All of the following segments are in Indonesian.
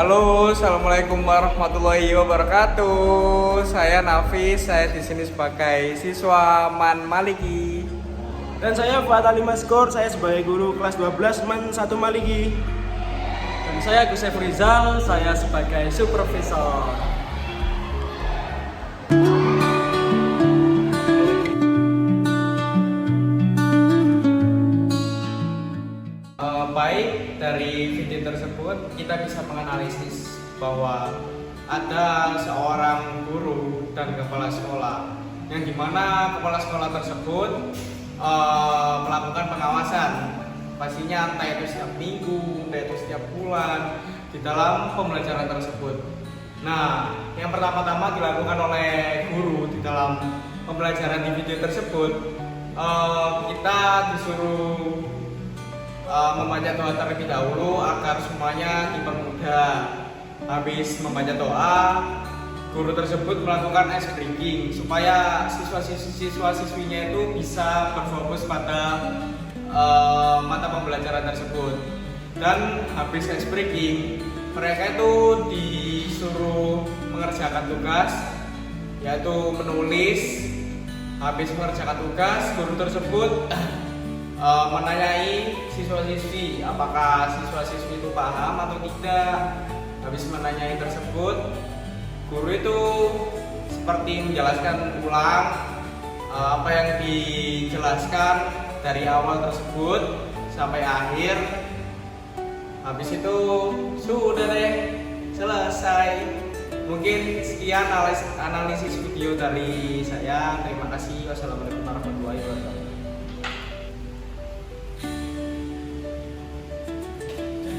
Halo, assalamualaikum warahmatullahi wabarakatuh. Saya Nafis, saya di sini sebagai siswa Man Maliki. Dan saya Fatali Maskor, saya sebagai guru kelas 12 Man 1 Maliki. Dan saya Gusef Rizal, saya sebagai supervisor. Baik, dari video tersebut kita bisa menganalisis bahwa ada seorang guru dan kepala sekolah yang dimana kepala sekolah tersebut melakukan pengawasan, pastinya entah itu setiap minggu, entah itu setiap bulan di dalam pembelajaran tersebut. Nah, yang pertama-tama dilakukan oleh guru di dalam pembelajaran di video tersebut, kita disuruh membaca doa terlebih dahulu agar semuanya dipermudah. Habis membaca doa, guru tersebut melakukan ice breaking supaya siswa-siswinya itu bisa berfokus pada mata pembelajaran tersebut. Dan habis ice breaking, mereka itu disuruh mengerjakan tugas, yaitu menulis. Habis mengerjakan tugas, guru tersebut menanyai siswa-siswi apakah siswa-siswi itu paham atau tidak. Habis menanyai tersebut, guru itu seperti menjelaskan ulang apa yang dijelaskan dari awal tersebut sampai akhir. Habis itu sudah deh, selesai. Mungkin sekian analisis video dari saya. Terima kasih. Wassalamualaikum warahmatullahi wabarakatuh.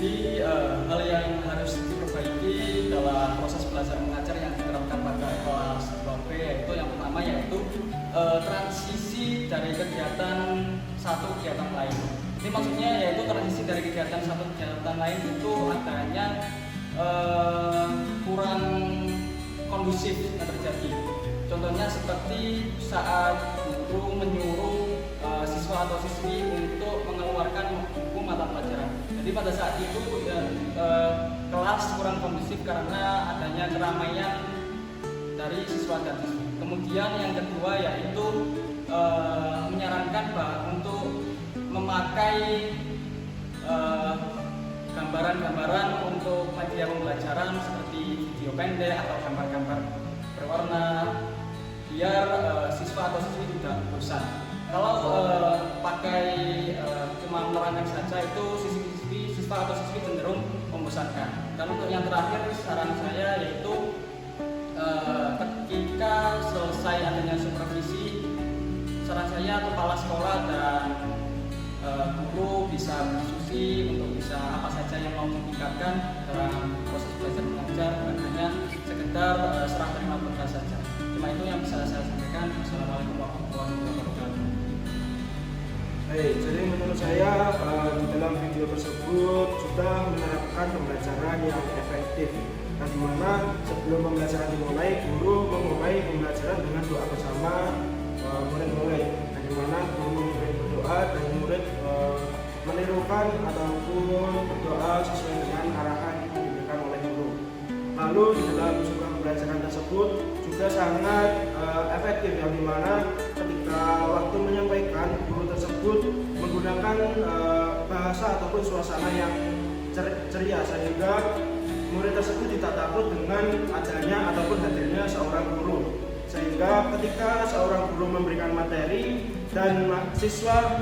Jadi hal yang harus diperbaiki dalam proses belajar mengajar yang diterapkan pada kelas 2B yaitu yang pertama yaitu transisi dari kegiatan satu kegiatan lain. Ini maksudnya yaitu transisi dari kegiatan satu kegiatan lain itu adanya kurang kondusif yang terjadi. Contohnya seperti saat guru menyuruh siswa atau siswi untuk mengeluarkan buku mata pelajaran. Jadi pada saat itu kelas kurang kondusif karena adanya keramaian dari siswa dan siswi. Kemudian yang kedua yaitu menyarankan untuk memakai gambaran-gambaran untuk media pembelajaran seperti video pendek atau gambar-gambar berwarna biar siswa atau siswi tidak bosan. Kalau pakai cuma menerangkan saja itu siswa atau siswi cenderung membosankan. Dan untuk yang terakhir saran saya yaitu ketika selesai adanya supervisi, saran saya kepala sekolah dan guru bisa berdiskusi untuk bisa apa saja yang mau ditingkatkan dalam proses belajar mengajar, bukan hanya sekedar serah terima tugas saja. Cuma itu yang bisa saya sampaikan. Assalamualaikum warahmatullahi wabarakatuh. Jadi menurut saya di dalam video tersebut sudah menerapkan pembelajaran yang efektif. Dan dimana sebelum pembelajaran dimulai, guru memulai pembelajaran dengan doa bersama murid-murid. Dan dimana guru murid berdoa dan murid menirukan ataupun berdoa sesuai dengan arahan yang diberikan oleh guru. Lalu di dalam sebuah pembelajaran tersebut juga sangat efektif, yang dimana ketika waktu menyampaikan guru tersebut menggunakan bahasa ataupun suasana yang ceria sehingga murid tersebut tidak takut dengan adanya ataupun hadirnya seorang guru, sehingga ketika seorang guru memberikan materi dan siswa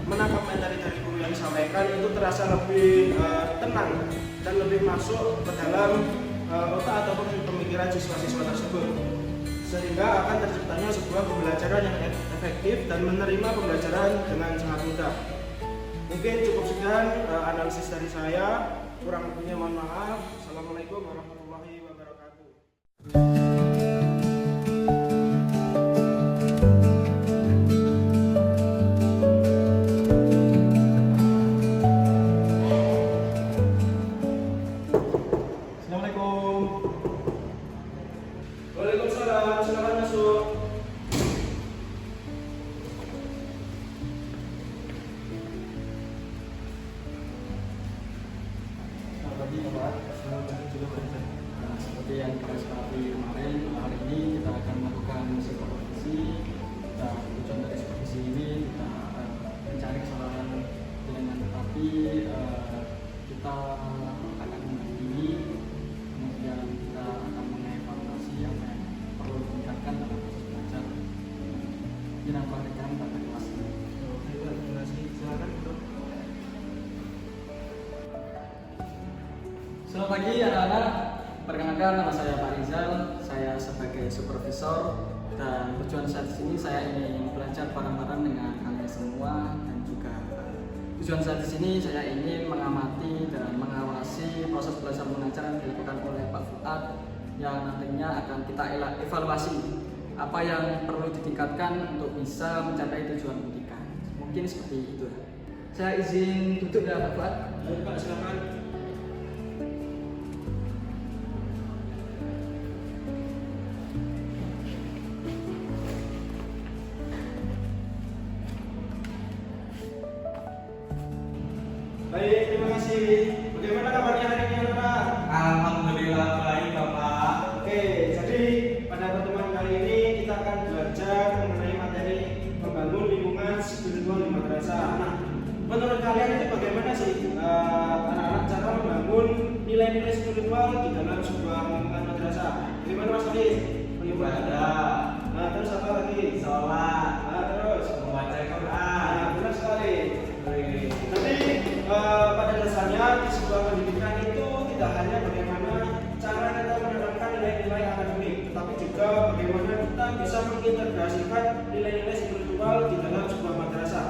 menangkap materi dari guru yang disampaikan itu terasa lebih tenang dan lebih masuk ke dalam otak ataupun pemikiran siswa-siswa tersebut, sehingga akan terciptanya sebuah pembelajaran yang efektif dan menerima pembelajaran dengan sangat mudah. Mungkin cukup sekian analisis dari saya, kurang lebihnya mohon maaf. Assalamualaikum warahmatullahi wabarakatuh. Waalaikumsalam, silakan masuk. Selamat pagi, Pak. Selamat pagi. seperti kemarin, hari ini kita akan melakukan supervisi. Dan tujuan dari supervisi ini kita mencari kesalahan jaringan, tetapi kita akan mendampingi, kemudian kita akan mengevaluasi apa yang perlu ditingkatkan dalam proses belajar jenang pelatihan tata kelas. Terima kasih. Silakan, Bro. Selamat pagi anak-anak, perkenalkan nama saya Pak Rizal, saya sebagai supervisor dan tujuan saya di sini saya ingin belajar bareng-bareng dengan kalian semua dan juga tujuan saya di sini saya ingin mengamati dan mengawasi proses belajar mengajar yang dilakukan oleh Pak Fuad yang nantinya akan kita evaluasi apa yang perlu ditingkatkan untuk bisa mencapai tujuan pendidikan. Mungkin seperti itu. Saya izin duduk ya Pak Fuad. Baik, Pak, silakan. Baik, terima kasih. Bagaimana kabarnya hari ini, anak-anak? Alhamdulillah baik Bapak. Oke, jadi pada pertemuan kali ini kita akan belajar mengenai materi membangun lingkungan spiritual di madrasah. Nah, menurut kalian itu bagaimana sih anak-anak cara membangun nilai-nilai spiritual di dalam sebuah lingkungan madrasah? Bagaimana Mas Fadil? Ibadah, Nah, terus apa lagi? sholat, Nah, terus membaca Quran. Nah, benar sekali. Nanti pada dasarnya di sebuah pendidikan itu tidak hanya bagaimana cara kita menerapkan nilai-nilai akademik, tetapi juga bagaimana kita bisa mengintegrasikan nilai-nilai spiritual di dalam sebuah madrasah.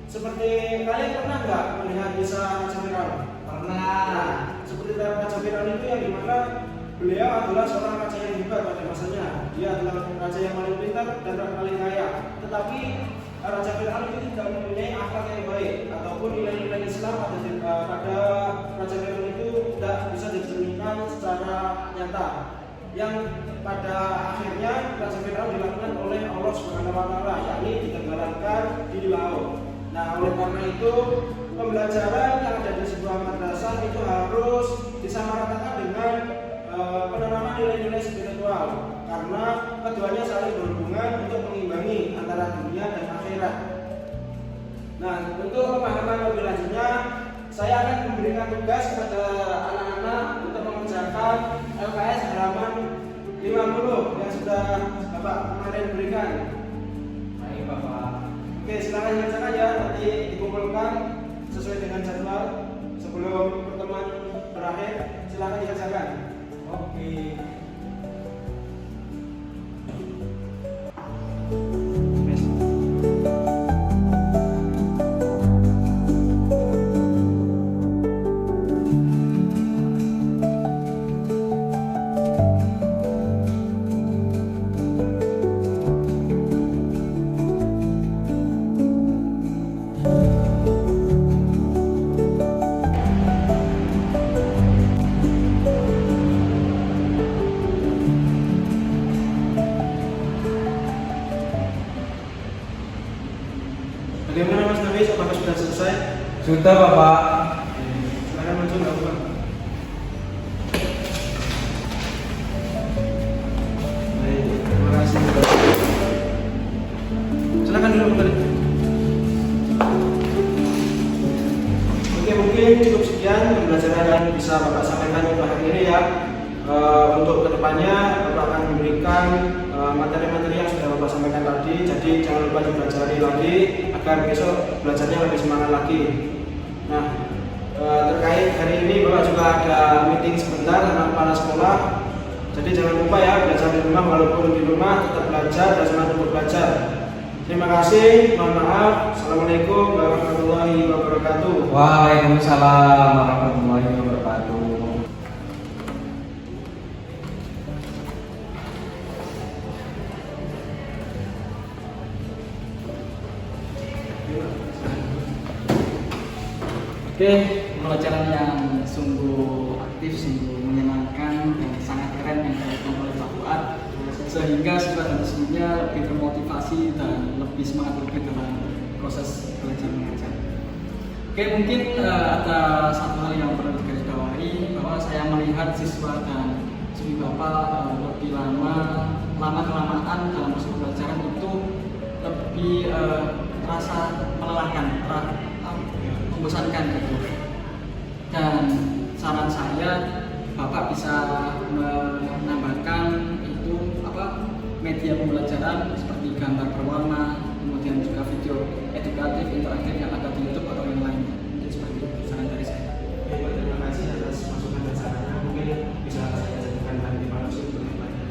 Seperti kalian pernah nggak melihat kisah Raja Firaun? Pernah. Nah, seperti Raja Firaun itu yang dimana beliau adalah seorang raja yang hebat pada masanya. Dia adalah raja yang paling pintar dan paling kaya. Tetapi Raja Firaun itu tidak mempunyai akhlak yang baik ataupun nilai-nilai Islam pada Raja Firaun itu tidak bisa dicerminkan secara nyata. Yang pada akhirnya Raja Firaun dilakukan oleh Allah Subhanahu wa taala, yakni ditenggelamkan di laut. Nah, oleh karena itu pembelajaran yang ada di sebuah madrasah itu harus disamaratakan dengan penanaman nilai-nilai spiritual karena keduanya saling berhubungan untuk mengimbangi antara dunia dan akhirat. Nah, untuk pemahaman lebih lanjutnya saya akan memberikan tugas kepada anak-anak untuk mengerjakan LKS halaman 50 yang sudah Bapak kemarin berikan. Baik Bapak. Oke, silakan dikerjakan ya, nanti dikumpulkan sesuai dengan jadwal sebelum pertemuan berakhir. Silakan dikerjakan. Oke. Bagaimana Mas Nabi? Apakah sudah selesai? Sudah Bapak. Silakan maju Mbak Uba. Baik, terima kasih. Silakan dulu kembali. Oke, mungkin cukup sekian pembelajaran yang bisa Bapak sampaikan untuk hari ini ya. Untuk kedepannya Bapak akan memberikan materi-materi yang sudah Bapak sampaikan tadi. Jadi jangan lupa dipelajari lagi agar besok belajarnya lebih semangat lagi. Nah, terkait hari ini Bapak juga ada meeting sebentar sama kepala sekolah. Jadi jangan lupa ya belajar di rumah, walaupun di rumah tetap belajar dan semangat untuk belajar. Terima kasih, mohon maaf. Assalamualaikum warahmatullahi wabarakatuh. Waalaikumsalam warahmatullahi wabarakatuh. Oke, pembelajaran yang sungguh aktif, sungguh menyenangkan dan sangat keren yang dilakukan oleh Pak Fuad, sehingga siswa dan siswinya lebih termotivasi dan lebih semangat lebih dalam proses belajar mengajar. Oke, mungkin ada satu hal yang perlu digarisbawahi bahwa saya melihat siswa dan siswi Bapak lebih lama kelamaan dalam proses pembelajaran itu lebih terasa melelahkan, membosankan gitu. Dan saran saya, Bapak bisa menambahkan itu media pembelajaran seperti gambar berwarna, kemudian juga video edukatif, interaktif yang ada di YouTube atau yang lainnya. Mungkin seperti itu saran dari saya. Terima kasih atas masukan dan sarannya. Mungkin bisa saya jadikan bahan evaluasi untuk depannya.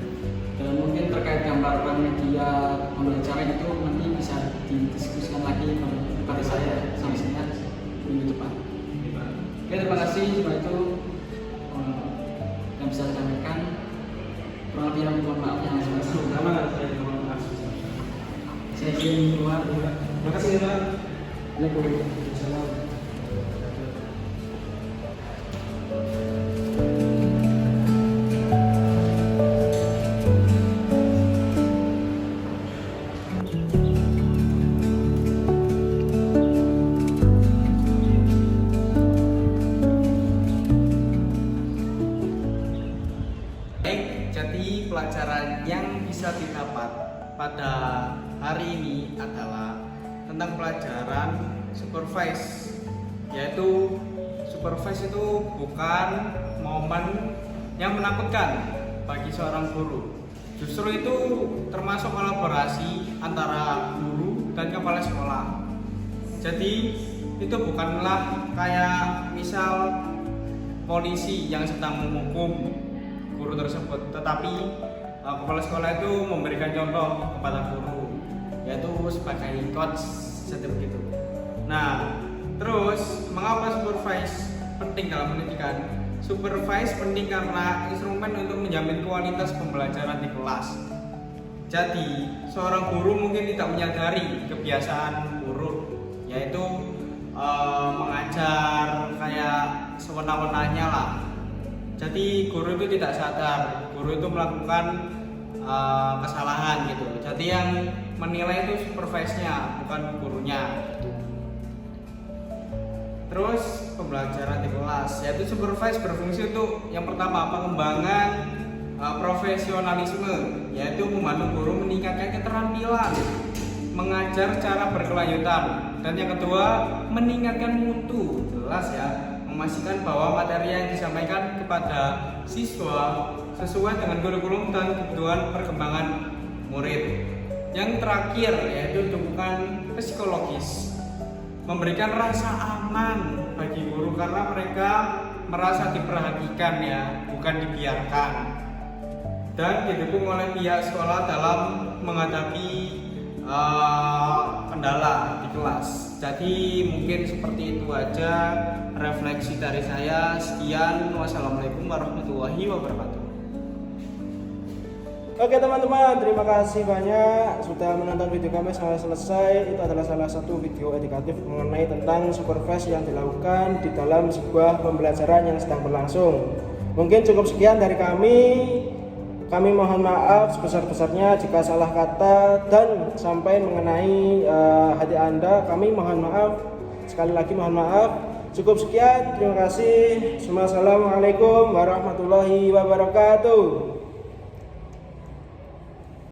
Dan mungkin terkait gambaran media pembelajaran itu nanti bisa didiskusikan lagi kepada saya sama saya minggu depan. Oke, terima kasih. Cuma itu yang bisa saya sampaikan. Kurang lebih mohon maaf yang sebesar. Saya izin keluar. Terima kasih ya Pak. Waalaikumsalam. Jadi pelajaran yang bisa didapat pada hari ini adalah tentang pelajaran supervise, yaitu supervise itu bukan momen yang menakutkan bagi seorang guru. Justru itu termasuk kolaborasi antara guru dan kepala sekolah. Jadi itu bukanlah kayak misal polisi yang sedang menghukum guru tersebut, tetapi kepala sekolah itu memberikan contoh kepada guru, yaitu sebagai coach seperti itu. Nah, terus mengapa supervise penting dalam pendidikan? Supervise penting karena instrumen untuk menjamin kualitas pembelajaran di kelas. Jadi, seorang guru mungkin tidak menyadari kebiasaan buruk, yaitu mengajar kayak sewenang-wenangnya lah. Jadi guru itu tidak sadar, guru itu melakukan kesalahan gitu. Jadi yang menilai itu supervise-nya, bukan gurunya. Terus pembelajaran di kelas, yaitu supervise berfungsi untuk yang pertama pengembangan profesionalisme, yaitu membantu guru meningkatkan keterampilan mengajar secara berkelanjutan, dan yang kedua meningkatkan mutu, jelas ya, memastikan bahwa materi yang disampaikan kepada siswa sesuai dengan kurikulum dan kebutuhan perkembangan murid. Yang terakhir yaitu dukungan psikologis, memberikan rasa aman bagi guru karena mereka merasa diperhatikan ya, bukan dibiarkan, dan didukung oleh pihak sekolah dalam menghadapi kendala di kelas. Jadi mungkin seperti itu aja refleksi dari saya. Sekian, wassalamualaikum warahmatullahi wabarakatuh. Oke teman-teman, terima kasih banyak sudah menonton video kami sampai selesai. Itu adalah salah satu video edukatif mengenai tentang supervise yang dilakukan di dalam sebuah pembelajaran yang sedang berlangsung. Mungkin cukup sekian dari kami. Kami mohon maaf sebesar-besarnya jika salah kata dan sampai mengenai hati Anda. Kami mohon maaf, sekali lagi mohon maaf. Cukup sekian, terima kasih. Assalamualaikum warahmatullahi wabarakatuh.